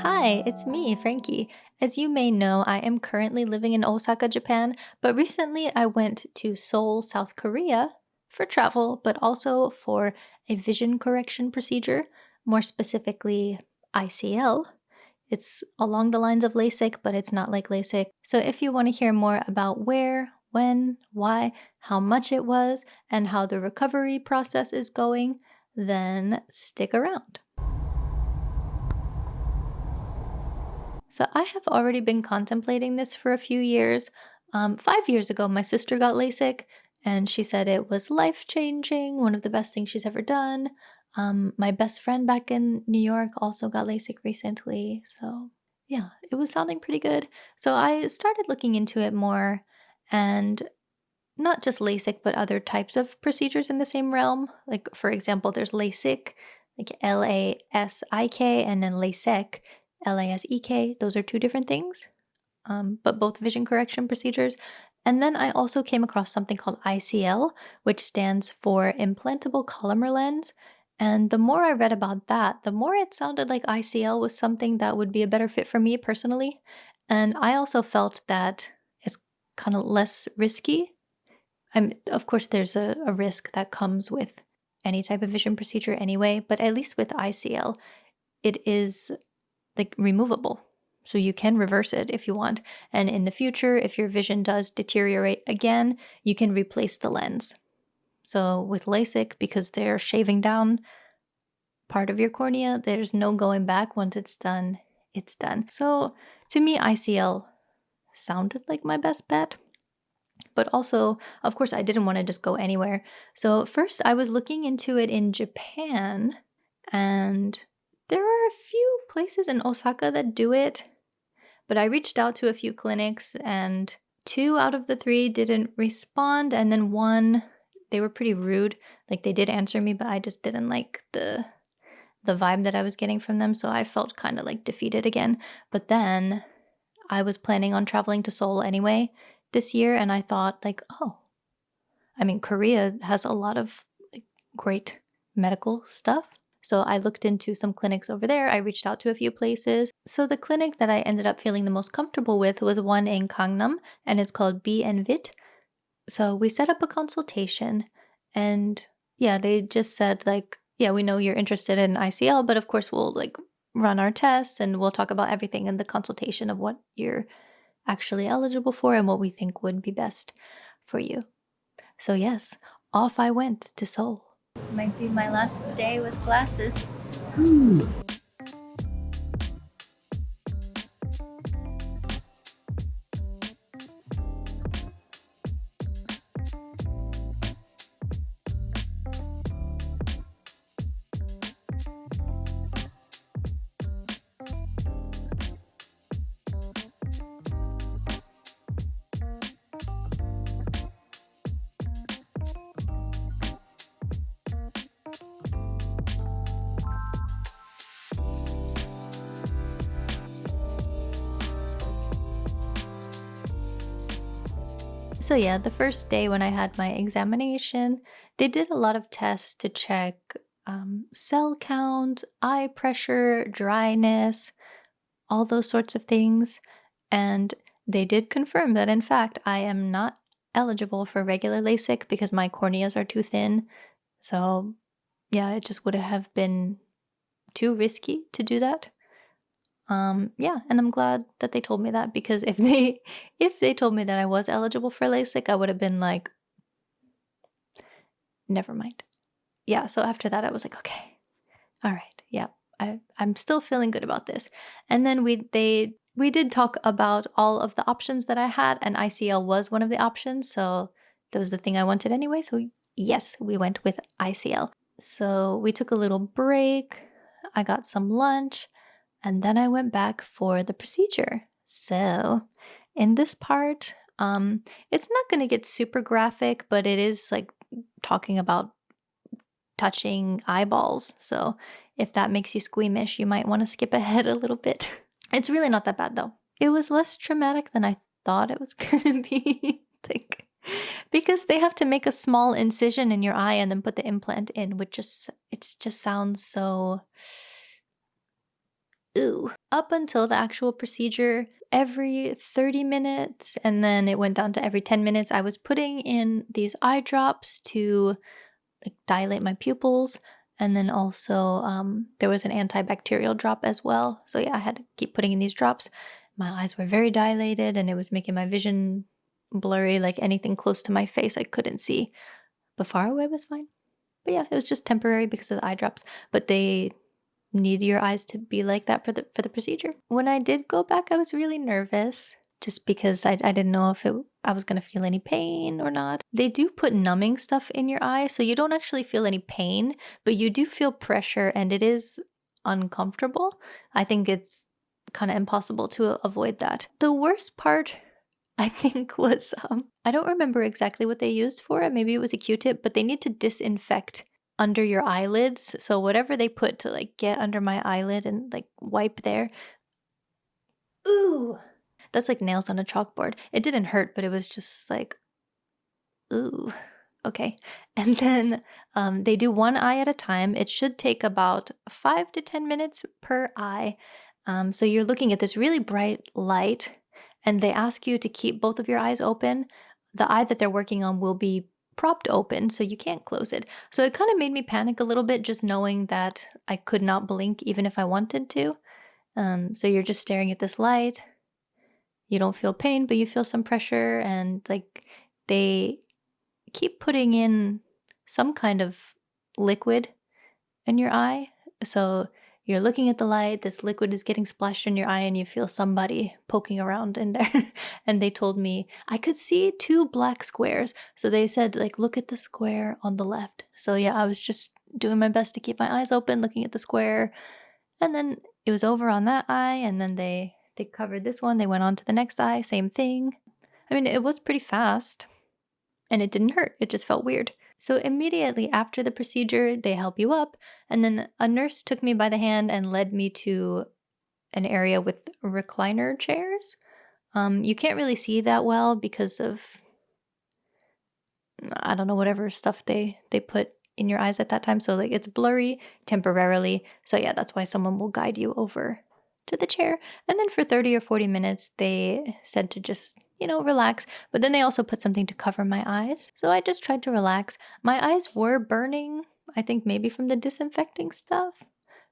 Hi, it's me, Frankie. As you may know, I am currently living in Osaka, Japan, but recently I went to Seoul, South Korea for travel, but also for a vision correction procedure, more specifically ICL. It's along the lines of LASIK, but it's not like LASIK. So if you want to hear more about where, when, why, how much it was, and how the recovery process is going, then stick around. So I have already been contemplating this for a few years. 5 years ago, my sister got LASIK, and she said it was life changing, one of the best things she's ever done. My best friend back in New York also got LASIK recently. So yeah, it was sounding pretty good. So I started looking into it more, and not just LASIK, but other types of procedures in the same realm. Like, for example, there's LASIK, like LASIK, and then LASEK, LASEK. Those are two different things, but both vision correction procedures. And then I also came across something called ICL, which stands for implantable collamer lens. And the more I read about that, the more it sounded like ICL was something that would be a better fit for me personally. And I also felt that it's kind of less risky. Of course, there's a risk that comes with any type of vision procedure anyway, but at least with ICL, it is like removable. So you can reverse it if you want. And in the future, if your vision does deteriorate again, you can replace the lens. So with LASIK, because they're shaving down part of your cornea, there's no going back. Once it's done, it's done. So to me, ICL sounded like my best bet. But also, of course, I didn't want to just go anywhere. So first, I was looking into it in Japan, and there are a few places in Osaka that do it. But I reached out to a few clinics, and two out of the three didn't respond. And then one, they were pretty rude. Like, they did answer me, but I just didn't like the vibe that I was getting from them. So I felt kind of like defeated again. But then I was planning on traveling to Seoul anyway this year, and I thought, like, oh, I mean, Korea has a lot of like, great medical stuff. So I looked into some clinics over there. I reached out to a few places. So the clinic that I ended up feeling the most comfortable with was one in Gangnam, and it's called B&VIIT. So we set up a consultation, and yeah, they just said, like, yeah, we know you're interested in ICL, but of course we'll like run our tests and we'll talk about everything in the consultation of what you're actually eligible for and what we think would be best for you. So yes, off I went to Seoul. Might be my last day with glasses. So yeah, the first day when I had my examination, they did a lot of tests to check cell count, eye pressure, dryness, all those sorts of things. And they did confirm that, in fact, I am not eligible for regular LASIK because my corneas are too thin. So yeah, it just would have been too risky to do that. Yeah, and I'm glad that they told me that, because if they told me that I was eligible for LASIK, I would have been like, never mind. Yeah, so after that I was like, okay. All right. Yeah. I'm still feeling good about this. And then we did talk about all of the options that I had, and ICL was one of the options, so that was the thing I wanted anyway. So yes, we went with ICL. So we took a little break. I got some lunch. And then I went back for the procedure. So in this part, it's not going to get super graphic, but it is like talking about touching eyeballs. So if that makes you squeamish, you might want to skip ahead a little bit. It's really not that bad though. It was less traumatic than I thought it was going to be. Like, because they have to make a small incision in your eye and then put the implant in, which just sounds so Ooh. Up until the actual procedure, every 30 minutes, and then it went down to every 10 minutes, I was putting in these eye drops to like dilate my pupils. And then also, there was an antibacterial drop as well. So yeah, I had to keep putting in these drops. My eyes were very dilated, and it was making my vision blurry. Like anything close to my face, I couldn't see. But far away was fine. But yeah, it was just temporary because of the eye drops. But they need your eyes to be like that for the procedure. When I did go back, I was really nervous just because I didn't know if I was going to feel any pain or not. They do put numbing stuff in your eye, so you don't actually feel any pain, but you do feel pressure and it is uncomfortable. I think it's kind of impossible to avoid that. The worst part I think was I don't remember exactly what they used for it. Maybe it was a Q-tip, but they need to disinfect under your eyelids. So whatever they put to like get under my eyelid and like wipe there. Ooh. That's like nails on a chalkboard. It didn't hurt, but it was just like, ooh. Okay. And then they do one eye at a time. It should take about 5 to 10 minutes per eye. So you're looking at this really bright light, and they ask you to keep both of your eyes open. The eye that they're working on will be propped open, so you can't close it. So it kind of made me panic a little bit just knowing that I could not blink even if I wanted to. So you're just staring at this light. You don't feel pain, but you feel some pressure, and like they keep putting in some kind of liquid in your eye. So you're looking at the light, this liquid is getting splashed in your eye, and you feel somebody poking around in there. And they told me I could see 2 black squares. So they said, like, look at the square on the left. So yeah, I was just doing my best to keep my eyes open, looking at the square. And then it was over on that eye, and then they covered this one. They went on to the next eye, same thing. I mean, it was pretty fast and it didn't hurt. It just felt weird. So immediately after the procedure, they help you up, and then a nurse took me by the hand and led me to an area with recliner chairs. You can't really see that well because of I don't know whatever stuff they put in your eyes at that time. So like it's blurry temporarily. So yeah, that's why someone will guide you over to the chair. And then for 30 or 40 minutes, they said to just, relax. But then they also put something to cover my eyes. So I just tried to relax. My eyes were burning, I think maybe from the disinfecting stuff.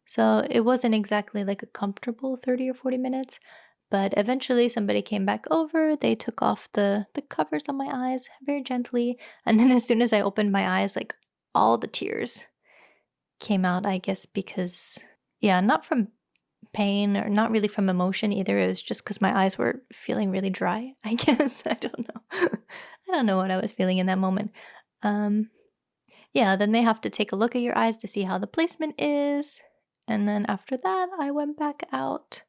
So it wasn't exactly like a comfortable 30 or 40 minutes. But eventually somebody came back over. They took off the covers on my eyes very gently. And then as soon as I opened my eyes, like all the tears came out, I guess, because, yeah, not from pain or not really from emotion either. It was just because my eyes were feeling really dry, I guess. I don't know. I don't know what I was feeling in that moment. Um, yeah, then they have to take a look at your eyes to see how the placement is. And then after that, I went back out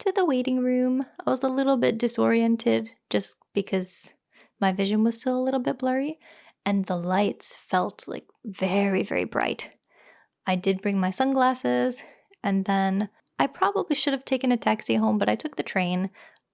to the waiting room. I was a little bit disoriented just because my vision was still a little bit blurry, and the lights felt like very, very bright. I did bring my sunglasses, and then I probably should have taken a taxi home, but I took the train.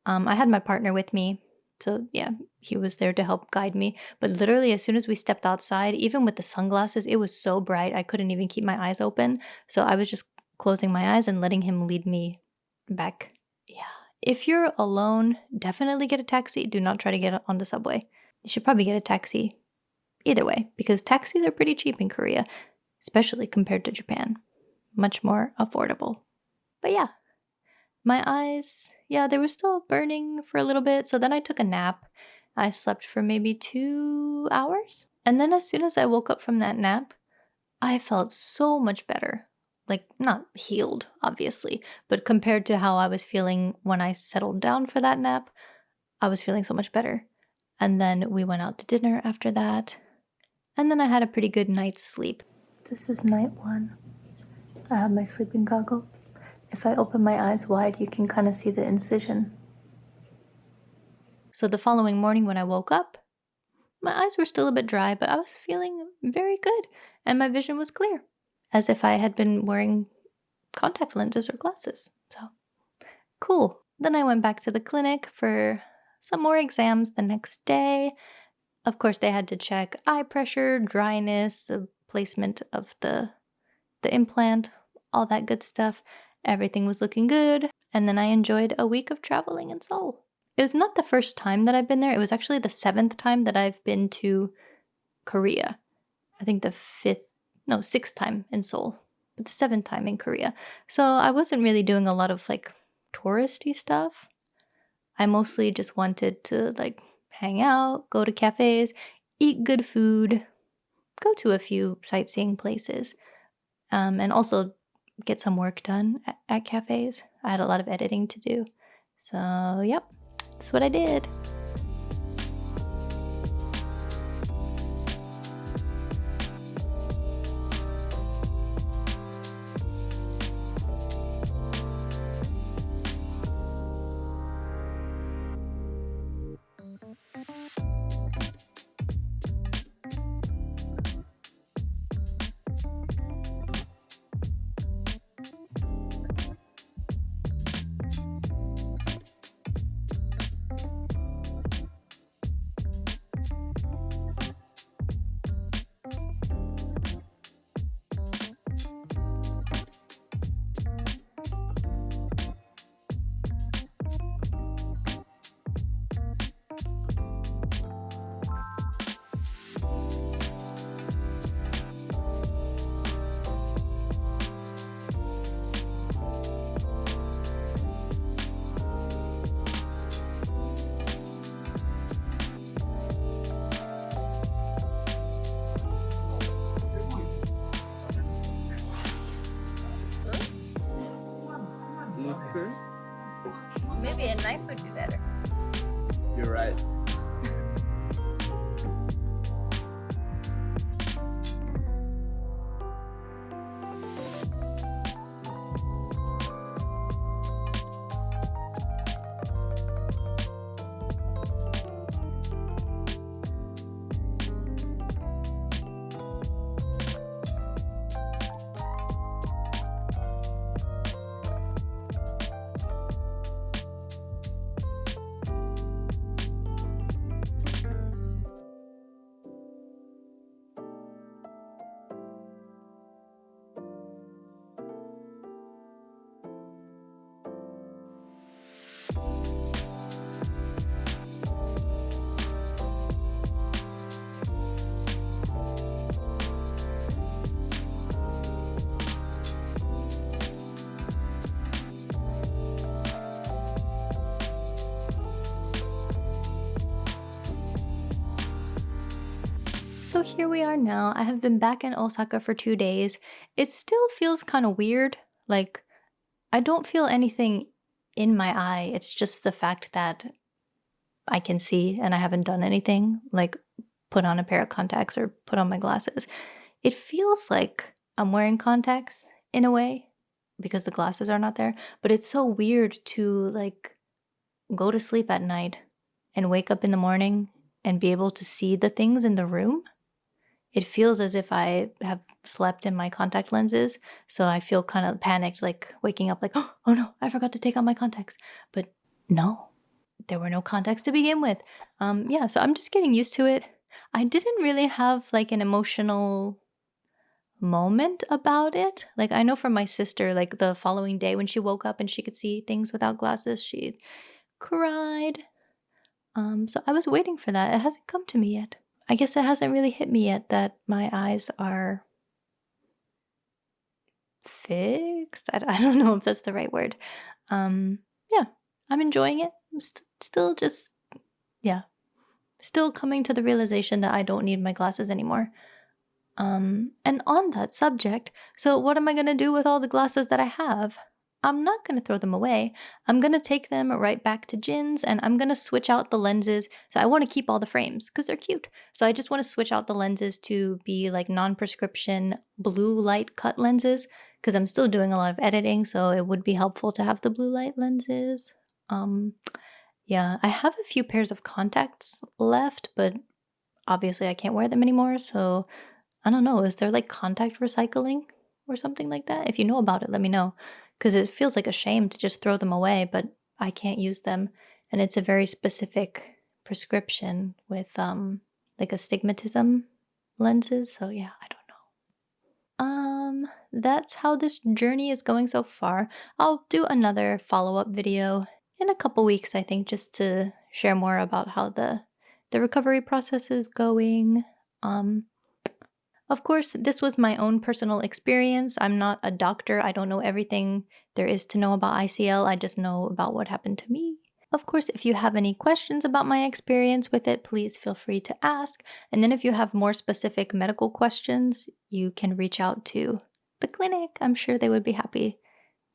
I had my partner with me, so yeah, he was there to help guide me. But literally, as soon as we stepped outside, even with the sunglasses, it was so bright I couldn't even keep my eyes open. So I was just closing my eyes and letting him lead me back. Yeah. If you're alone, definitely get a taxi. Do not try to get on the subway. You should probably get a taxi either way because taxis are pretty cheap in Korea, especially compared to Japan. Much more affordable. But yeah, my eyes, yeah, they were still burning for a little bit. So then I took a nap. I slept for maybe 2 hours. And then as soon as I woke up from that nap, I felt so much better. Like, not healed, obviously, but compared to how I was feeling when I settled down for that nap, I was feeling so much better. And then we went out to dinner after that. And then I had a pretty good night's sleep. This is night 1. I have my sleeping goggles. If I open my eyes wide, you can kind of see the incision. So the following morning when I woke up, my eyes were still a bit dry, but I was feeling very good, and my vision was clear, as if I had been wearing contact lenses or glasses. So, cool. Then I went back to the clinic for some more exams the next day. Of course, they had to check eye pressure, dryness, the placement of the implant, all that good stuff. Everything was looking good, and then I enjoyed a week of traveling in Seoul. It was not the first time that I've been there, it was actually the 7th time that I've been to Korea. I think the 5th no, 6th time in Seoul, but the 7th time in Korea. So I wasn't really doing a lot of, like, touristy stuff. I mostly just wanted to, like, hang out, go to cafes, eat good food, go to a few sightseeing places, and also get some work done at cafes. I had a lot of editing to do. So, yep, that's what I did. Spoon? Maybe a knife would be better. You're right. So here we are now. I have been back in Osaka for 2 days. It still feels kind of weird. Like, I don't feel anything in my eye. It's just the fact that I can see and I haven't done anything, like put on a pair of contacts or put on my glasses. It feels like I'm wearing contacts in a way because the glasses are not there, but it's so weird to like go to sleep at night and wake up in the morning and be able to see the things in the room. It feels as if I have slept in my contact lenses, so I feel kind of panicked, like waking up like, "Oh no, I forgot to take out my contacts." But no, there were no contacts to begin with. Yeah, so I'm just getting used to it. I didn't really have like an emotional moment about it. Like I know from my sister, like the following day when she woke up and she could see things without glasses, she cried. So I was waiting for that. It hasn't come to me yet. I guess it hasn't really hit me yet that my eyes are fixed. I don't know if that's the right word. Yeah, I'm enjoying it. I'm still just, yeah, still coming to the realization that I don't need my glasses anymore. And on that subject, so what am I going to do with all the glasses that I have? I'm not going to throw them away. I'm going to take them right back to Jin's and I'm going to switch out the lenses. So I want to keep all the frames because they're cute. So I just want to switch out the lenses to be like non prescription blue light cut lenses because I'm still doing a lot of editing. So it would be helpful to have the blue light lenses. Um, yeah, I have a few pairs of contacts left, but obviously I can't wear them anymore. So I don't know, is there like contact recycling or something like that? If you know about it, let me know. Because it feels like a shame to just throw them away, but I can't use them. And it's a very specific prescription with like astigmatism lenses. So yeah, I don't know. that's how this journey is going so far. I'll do another follow-up video in a couple weeks, I think, just to share more about how the recovery process is going. Um, of course, this was my own personal experience. I'm not a doctor. I don't know everything there is to know about ICL. I just know about what happened to me. Of course, if you have any questions about my experience with it, please feel free to ask. And then if you have more specific medical questions, you can reach out to the clinic. I'm sure they would be happy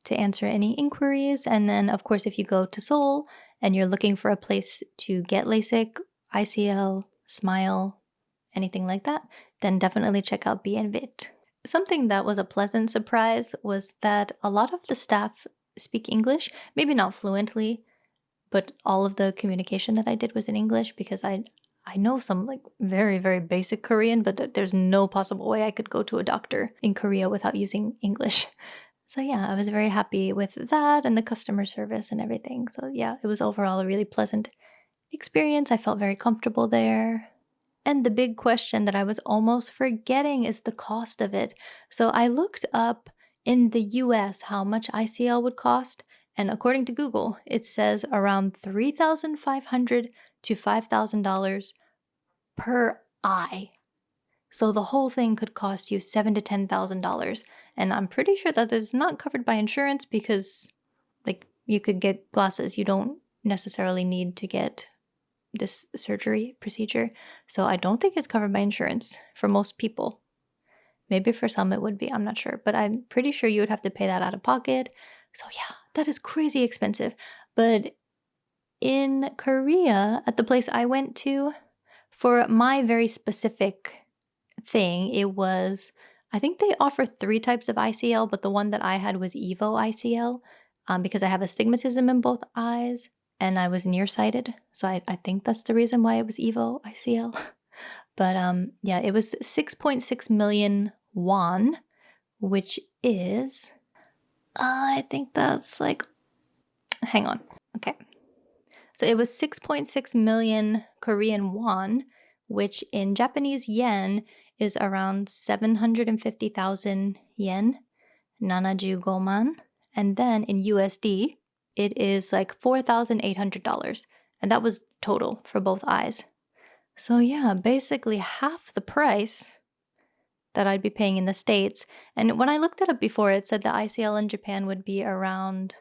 to answer any inquiries. And then, of course, if you go to Seoul and you're looking for a place to get LASIK, ICL, Smile, anything like that, then definitely check out B&VIIT. Something that was a pleasant surprise was that a lot of the staff speak English, maybe not fluently, but all of the communication that I did was in English because I know some like very, very basic Korean, but there's no possible way I could go to a doctor in Korea without using English. So yeah, I was very happy with that and the customer service and everything. So yeah, it was overall a really pleasant experience. I felt very comfortable there. And the big question that I was almost forgetting is the cost of it. So I looked up in the US how much ICL would cost, and according to Google, it says around $3,500 to $5,000 per eye. So the whole thing could cost you $7,000 to $10,000, and I'm pretty sure that it's not covered by insurance because, like, you could get glasses. You don't necessarily need to get this surgery procedure. So I don't think it's covered by insurance for most people. Maybe for some it would be, I'm not sure, but I'm pretty sure you would have to pay that out of pocket. So yeah, that is crazy expensive. But in Korea, at the place I went to, for my very specific thing, it was, I think they offer 3 types of ICL, but the one that I had was Evo ICL because I have astigmatism in both eyes and I was nearsighted. So I think that's the reason why it was Evo ICL. But yeah, it was 6.6 million won, which is, I think that's like, hang on. Okay. So it was 6.6 million Korean won, which in Japanese yen is around 750,000 yen, 75,000. And then in USD, it is like $4,800. And that was total for both eyes. So yeah, basically half the price that I'd be paying in the States. And when I looked it up before, it said the ICL in Japan would be around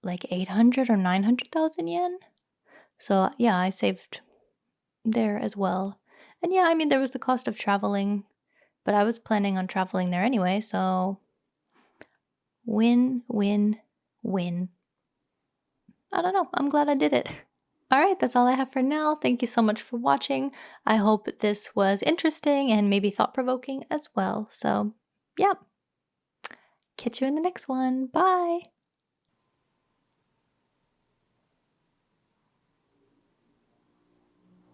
like 800 or 900,000 yen. So yeah, I saved there as well. And yeah, I mean, there was the cost of traveling, but I was planning on traveling there anyway, so win, win, win. I don't know. I'm glad I did it. All right, that's all I have for now. Thank you so much for watching. I hope this was interesting and maybe thought provoking as well. So, yeah, catch you in the next one. Bye.